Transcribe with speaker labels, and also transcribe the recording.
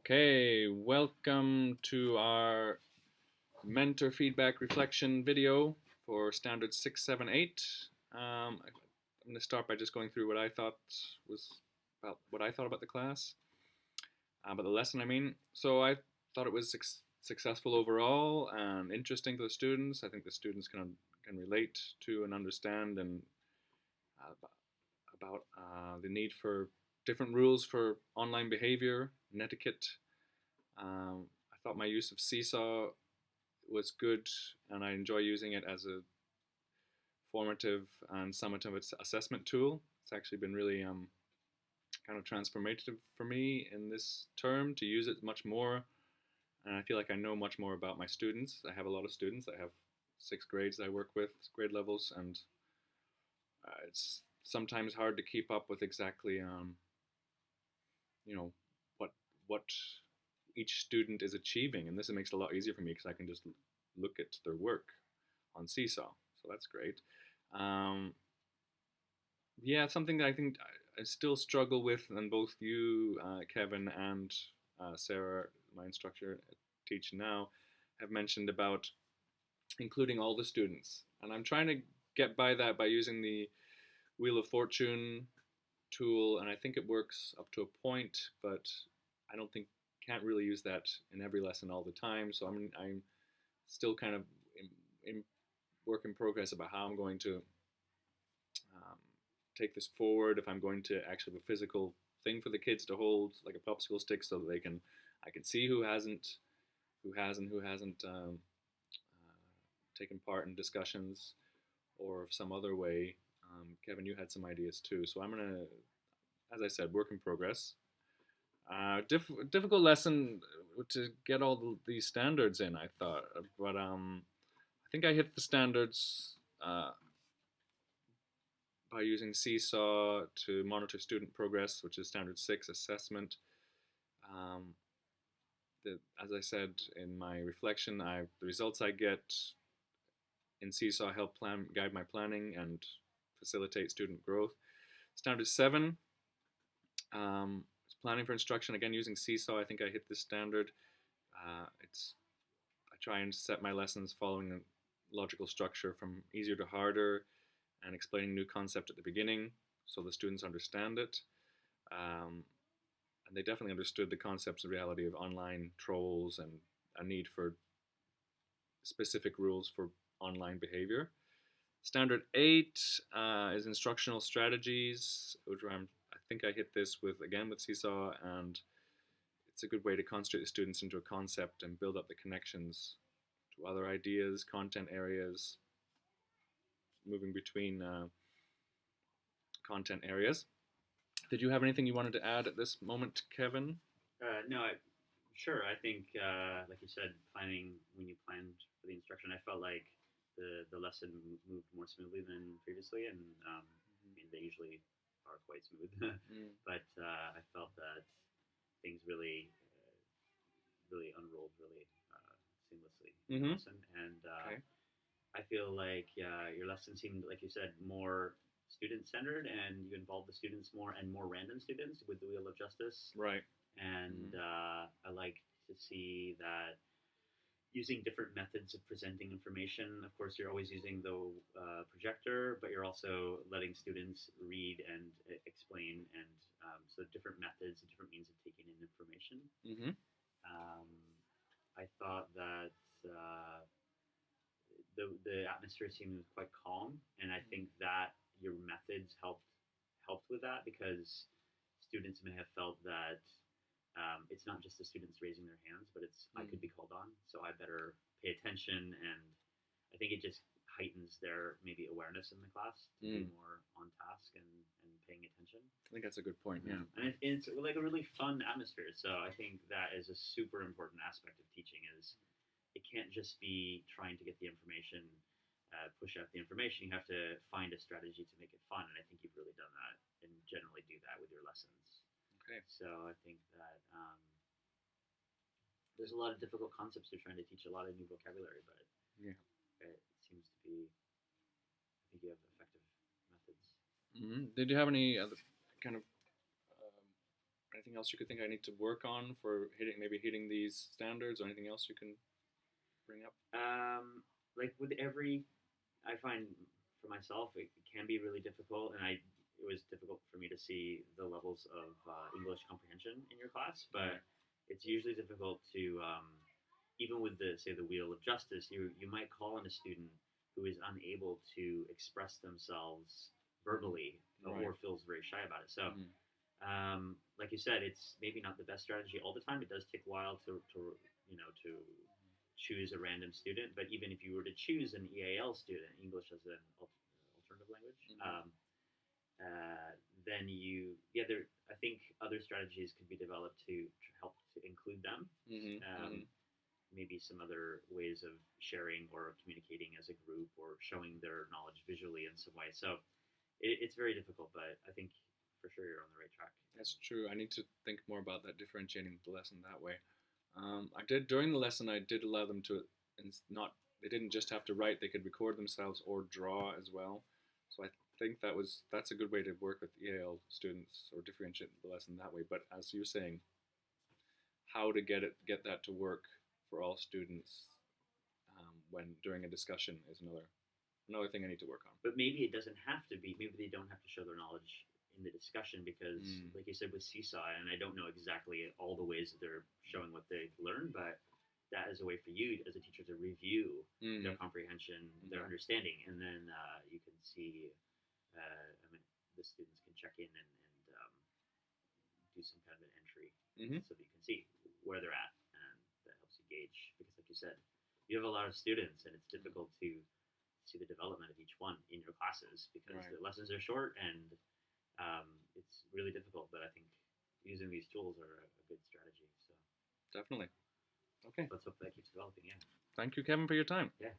Speaker 1: Okay, welcome to our mentor feedback reflection video for standard 678. I'm going to start by just going through what I thought was about what I thought about the class, about the lesson, I mean. So I thought it was successful overall and interesting to the students. I think the students can relate to and understand and about the need for different rules for online behavior and etiquette. I thought my use of Seesaw was good, and I enjoy using it as a formative and summative assessment tool. It's actually been really kind of transformative for me in this term to use it much more. And I feel like I know much more about my students. I have a lot of students. I have 6 grades I work with, grade levels, and it's sometimes hard to keep up with exactly, you know, what what each student is achieving. And this makes it a lot easier for me because I can just look at their work on Seesaw. So that's great. Um, yeah, something that I think I still struggle with, and both you, Kevin, and Sarah, my instructor at Teach Now, have mentioned about including all the students. And I'm trying to get by that by using the Wheel of Fortune tool, and I think it works up to a point, but I don't think can't really use that in every lesson all the time. So I'm still kind of in work in progress about how I'm going to um, take this forward. If I'm going to actually have a physical thing for the kids to hold, like a popsicle stick, so that I can see who hasn't taken part in discussions, or some other way. Kevin, you had some ideas too, so I'm gonna, as I said, work in progress. Difficult lesson to get all these standards in, I thought, but I think I hit the standards by using Seesaw to monitor student progress, which is standard 6 assessment. Um, as I said in my reflection, the results I get in Seesaw help guide my planning and facilitate student growth. Standard 7 is planning for instruction, again using Seesaw. I think I hit this standard. I try and set my lessons following a logical structure from easier to harder, and explaining new concept at the beginning so the students understand it. Um, and they definitely understood the concepts and reality of online trolls and a need for specific rules for online behavior. Standard 8 is instructional strategies, which I think I hit this with Seesaw, and it's a good way to concentrate the students into a concept and build up the connections to other ideas, content areas, moving between content areas. Did you have anything you wanted to add at this moment, Kevin?
Speaker 2: No, sure. I think, like you said, planning when you planned for the instruction, I felt like the lesson moved more smoothly than previously, and I mean they usually are quite smooth,
Speaker 1: Mm.
Speaker 2: but I felt that things really unrolled really seamlessly in the
Speaker 1: Mm-hmm.
Speaker 2: lesson, and
Speaker 1: Okay.
Speaker 2: I feel like your lesson seemed, like you said, more student centered, and you involved the students more and more random students with the Wheel of Justice,
Speaker 1: Right.
Speaker 2: and
Speaker 1: Mm-hmm.
Speaker 2: I like to see that using different methods of presenting information. Of course, you're always using the projector, but you're also letting students read and explain, and so different methods and different means of taking in information.
Speaker 1: Mm-hmm.
Speaker 2: Um, I thought that the atmosphere seemed quite calm, and I think that your methods helped with that because students may have felt that it's not just the students raising their hands, but it's I could
Speaker 1: Mm.
Speaker 2: be called on, so I better pay attention. And I think it just heightens their maybe awareness in the class to be
Speaker 1: Mm.
Speaker 2: more on task and paying attention.
Speaker 1: I think that's a good point. Yeah.
Speaker 2: And it's like a really fun atmosphere. So I think that is a super important aspect of teaching. Is it can't just be trying to get the information, push out the information. You have to find a strategy to make it fun, and I think you've really done that and generally do that with your lessons.
Speaker 1: Okay.
Speaker 2: So I think that there's a lot of difficult concepts you're trying to teach, a lot of new vocabulary, but
Speaker 1: Yeah.
Speaker 2: it seems to be, I think you have effective methods.
Speaker 1: Mm-hmm. Did you have any other kind of anything else you could think I need to work on for hitting these standards, or anything else you can bring up?
Speaker 2: Like with every, I find for myself it can be really difficult, and it was difficult for me to see the levels of English comprehension in your class, but it's usually difficult to even with the say the wheel of justice, you might call on a student who is unable to express themselves verbally
Speaker 1: Right.
Speaker 2: or feels very shy about it. So
Speaker 1: Mhm.
Speaker 2: like you said, it's maybe not the best strategy all the time. It does take a while to to choose a random student. But even if you were to choose an EAL student, English as an alternative language,
Speaker 1: Mhm.
Speaker 2: uh, then there I think other strategies could be developed to help to include them.
Speaker 1: Mhm.
Speaker 2: Um,
Speaker 1: Mhm.
Speaker 2: maybe some other ways of sharing or communicating as a group or showing their knowledge visually in some way. So it's very difficult, but I think for sure you're on the right track.
Speaker 1: That's true. I need to think more about that, differentiating the lesson that way. I did during the lesson. I did allow them to, and not they didn't just have to write; they could record themselves or draw as well. So I think that's a good way to work with EAL students or differentiate the lesson that way. But as you're saying, how to get that to work for all students when during a discussion is another thing I need to work on.
Speaker 2: But maybe it doesn't have to be. Maybe they don't have to show their knowledge in the discussion because,
Speaker 1: Mm.
Speaker 2: like you said, with Seesaw, and I don't know exactly all the ways that they're showing what they've learned, but that is a way for you as a teacher to review their
Speaker 1: Mm.
Speaker 2: comprehension, their
Speaker 1: Mhm.
Speaker 2: understanding, and then you can see. I mean, the students can check in and do some kind of an entry
Speaker 1: Mhm.
Speaker 2: so that you can see where they're at, and that helps you gauge. Because, like you said, you have a lot of students, and it's difficult to see the development of each one in your classes because
Speaker 1: Right.
Speaker 2: the lessons are short and it's really difficult. But I think using these tools are a good strategy. So
Speaker 1: Definitely. Okay.
Speaker 2: let's hope that keeps developing. Yeah.
Speaker 1: Thank you, Kevin, for your time.
Speaker 2: Yeah.